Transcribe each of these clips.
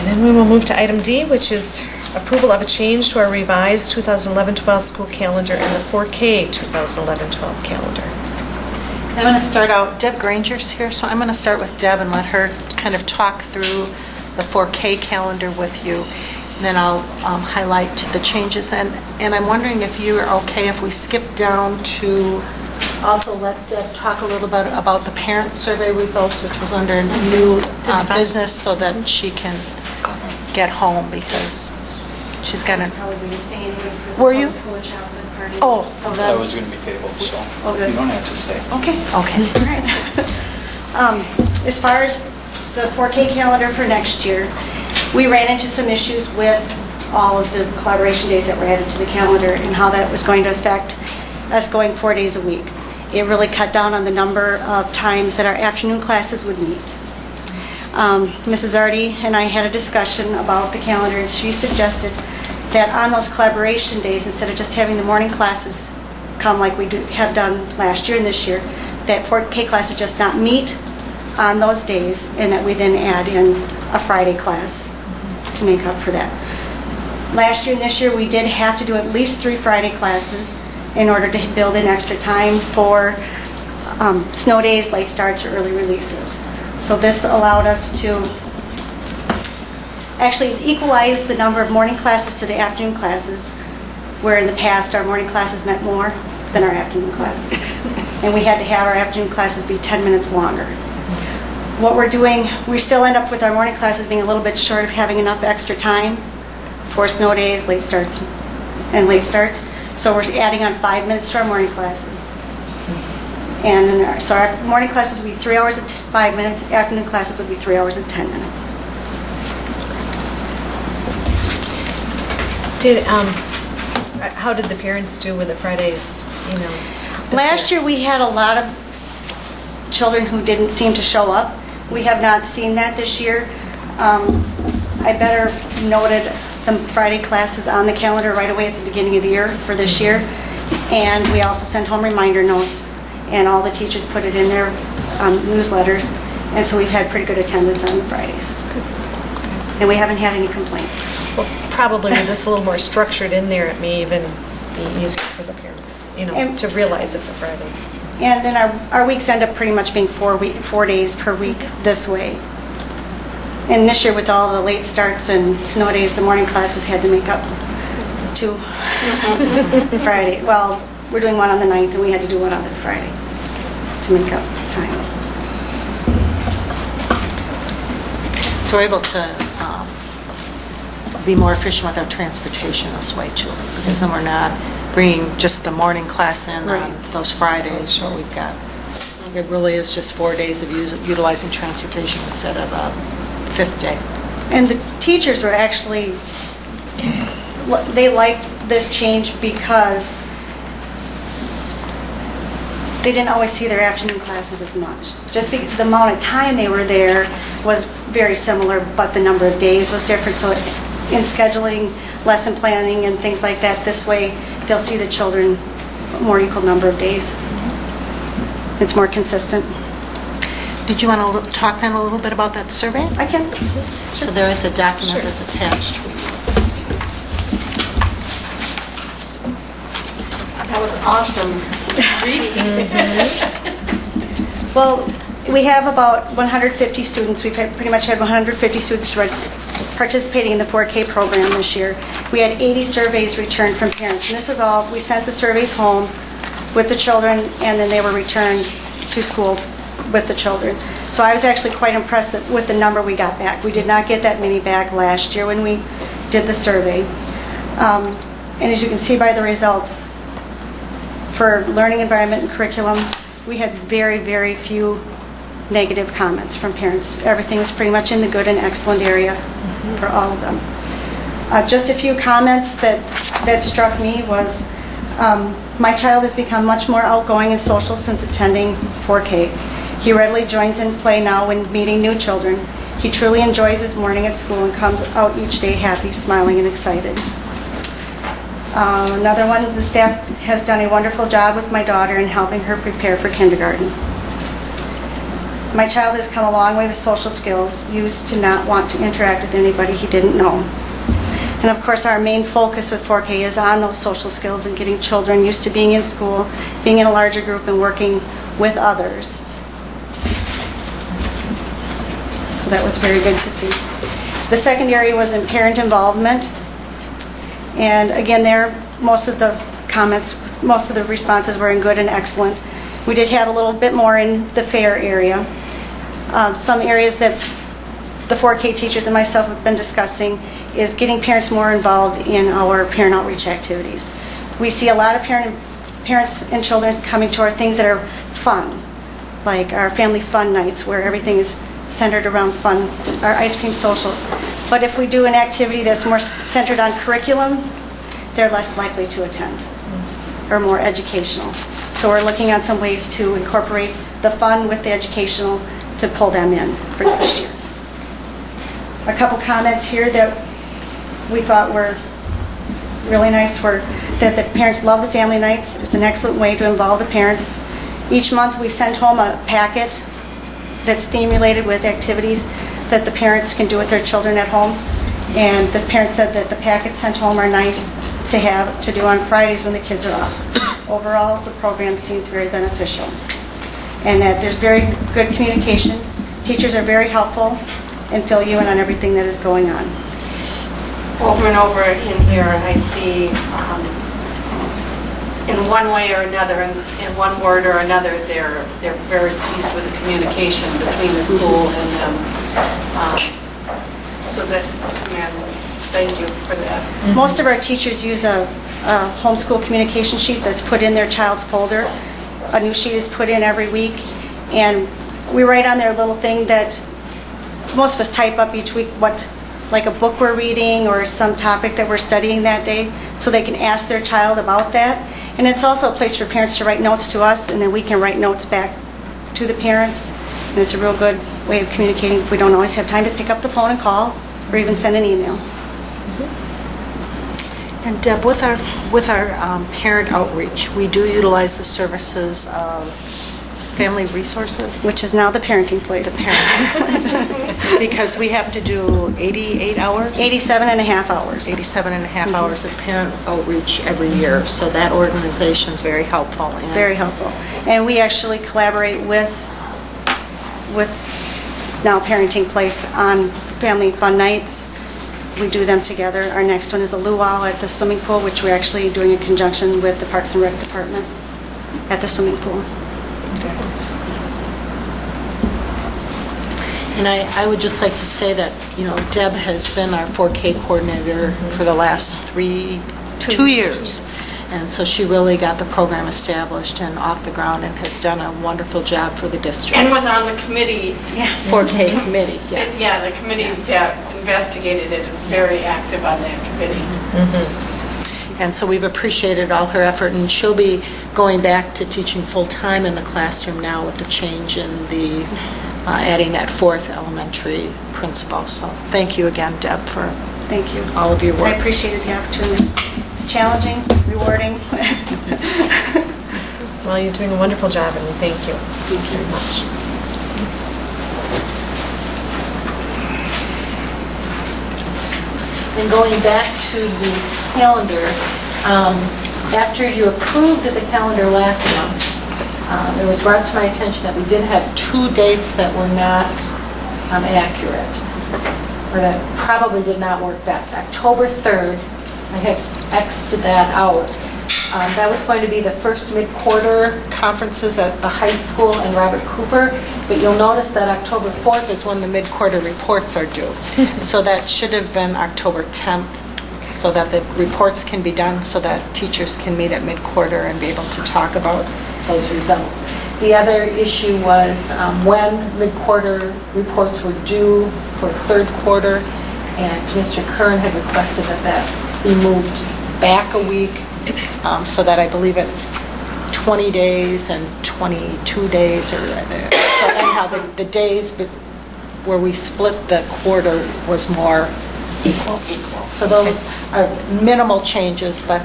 then we will move to item D, which is approval of a change to our revised 2011-12 school calendar and the 4K 2011-12 calendar. I'm going to start out, Deb Granger's here, so I'm going to start with Deb and let her kind of talk through the 4K calendar with you. And then I'll highlight the changes. And I'm wondering if you are okay if we skip down to also let Deb talk a little bit about the parent survey results, which was under new business, so that she can get home because she's got a... Were you? Oh, so that... That was going to be tabled, so you don't have to stay. Okay. Okay. All right. As far as the 4K calendar for next year, we ran into some issues with all of the collaboration days that were added to the calendar and how that was going to affect us going 4 days a week. It really cut down on the number of times that our afternoon classes would meet. Mrs. Artie and I had a discussion about the calendar, and she suggested that on those collaboration days, instead of just having the morning classes come like we have done last year and this year, that 4K classes just not meet on those days, and that we then add in a Friday class to make up for that. Last year and this year, we did have to do at least 3 Friday classes in order to build in extra time for snow days, late starts, or early releases. So this allowed us to actually equalize the number of morning classes to the afternoon classes, where in the past our morning classes meant more than our afternoon classes. And we had to have our afternoon classes be 10 minutes longer. What we're doing, we still end up with our morning classes being a little bit short of having enough extra time for snow days, late starts, and late starts. So we're adding on 5 minutes to our morning classes. And so our morning classes will be 3 hours and 5 minutes, afternoon classes will be 3 hours and 10 minutes. How did the parents do with the Fridays, Last year we had a lot of children who didn't seem to show up. We have not seen that this year. I better noted the Friday classes on the calendar right away at the beginning of the year for this year. And we also sent home reminder notes, and all the teachers put it in their newsletters. And so we've had pretty good attendance on the Fridays. And we haven't had any complaints. Well, probably with this a little more structured in there, it may even be easier for the parents, to realize it's a Friday. And then our weeks end up pretty much being 4 days per week this way. And this year with all the late starts and snow days, the morning classes had to make up 2 Friday. Well, we're doing one on the 9th, and we had to do one on the Friday to make up time. So we're able to be more efficient with our transportation this way too, because then we're not bringing just the morning class in on those Fridays where we've got, it really is just 4 days of utilizing transportation instead of a 5th day. And the teachers were actually, they liked this change because they didn't always see their afternoon classes as much. Just because the amount of time they were there was very similar, but the number of days was different. So in scheduling, lesson planning, and things like that, this way they'll see the children a more equal number of days. It's more consistent. Did you want to talk then a little bit about that survey? I can. So there is a document that's attached. That was awesome reading. Well, we have about 150 students. We've pretty much had 150 students participating in the 4K program this year. We had 80 surveys returned from parents. And this was all, we sent the surveys home with the children, and then they were returned to school with the children. So I was actually quite impressed with the number we got back. We did not get that many back last year when we did the survey. And as you can see by the results, for learning environment and curriculum, we had very, very few negative comments from parents. Everything was pretty much in the good and excellent area for all of them. Just a few comments that struck me was, my child has become much more outgoing and social since attending 4K. He readily joins in play now when meeting new children. He truly enjoys his morning at school and comes out each day happy, smiling, and excited. Another one, the staff has done a wonderful job with my daughter in helping her prepare for kindergarten. My child has come a long way with social skills, used to not want to interact with anybody he didn't know. And of course, our main focus with 4K is on those social skills and getting children used to being in school, being in a larger group, and working with others. So that was very good to see. The second area was in parent involvement. And again, there, most of the comments, most of the responses were in good and excellent. We did have a little bit more in the fair area. Some areas that the 4K teachers and myself have been discussing is getting parents more involved in our parent outreach activities. We see a lot of parents and children coming to our things that are fun, like our family fun nights where everything is centered around fun, our ice cream socials. But if we do an activity that's more centered on curriculum, they're less likely to attend or more educational. So we're looking at some ways to incorporate the fun with the educational to pull them in for next year. A couple comments here that we thought were really nice were that the parents love the family nights. It's an excellent way to involve the parents. Each month we send home a packet that's theme related with activities that the parents can do with their children at home. And this parent said that the packets sent home are nice to have to do on Fridays when the kids are off. Overall, the program seems very beneficial. And that there's very good communication. Teachers are very helpful and fill you in on everything that is going on. Over and over in here, I see in one way or another, in one word or another, they're very pleased with the communication between the school and them. So that, man, thank you for that. Most of our teachers use a homeschool communication sheet that's put in their child's folder. A new sheet is put in every week, and we write on there a little thing that most of us type up each week, like a book we're reading or some topic that we're studying that day, so they can ask their child about that. And it's also a place for parents to write notes to us, and then we can write notes back to the parents. And it's a real good way of communicating if we don't always have time to pick up the phone and call, or even send an email. And Deb, with our parent outreach, we do utilize the services of Family Resources. Which is now the parenting place. The parenting place. Because we have to do 88 hours? 87 and a half hours. 87 and a half hours of parent outreach every year. So that organization is very helpful. Very helpful. And we actually collaborate with now Parenting Place on family fun nights. We do them together. Our next one is a luau at the swimming pool, which we're actually doing in conjunction with the Parks and Rec Department at the swimming pool. And I would just like to say that, Deb has been our 4K coordinator for the last 2 years. And so she really got the program established and off the ground and has done a wonderful job for the district. And was on the committee. Yes. 4K committee, yes. Yeah, the committee that investigated it, very active on that committee. And so we've appreciated all her effort, and she'll be going back to teaching full-time in the classroom now with the change in the adding that fourth elementary principal. So thank you again, Deb, for Thank you. all of your work. I appreciated the opportunity. It's challenging, rewarding. Well, you're doing a wonderful job, and we thank you. Thank you very much. And going back to the calendar, after you approved the calendar last month, it was brought to my attention that we did have 2 dates that were not accurate, or that probably did not work best. October 3rd, I had X'd that out. That was going to be the first mid-quarter conferences at the high school and Robert Cooper, but you'll notice that October 4th is when the mid-quarter reports are due. So that should have been October 10th, so that the reports can be done, so that teachers can meet at mid-quarter and be able to talk about those results. The other issue was when mid-quarter reports were due for third quarter, and Mr. Kern had requested that be moved back a week, so that I believe it's 20 days and 22 days, or so anyhow, the days where we split the quarter was more equal. So those are minimal changes, but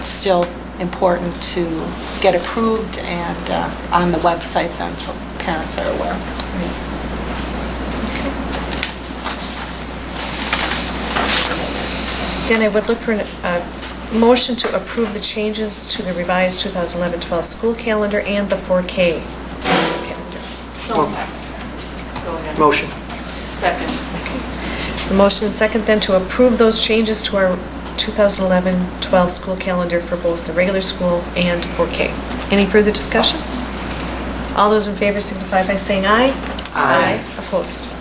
still important to get approved and on the website then, so parents are aware. Then I would look for a motion to approve the changes to the revised 2011-12 school calendar and the 4K calendar. So, go ahead. Motion. Second. The motion and second then to approve those changes to our 2011-12 school calendar for both the regular school and 4K. Any further discussion? All those in favor signify by saying aye. Aye. Opposed?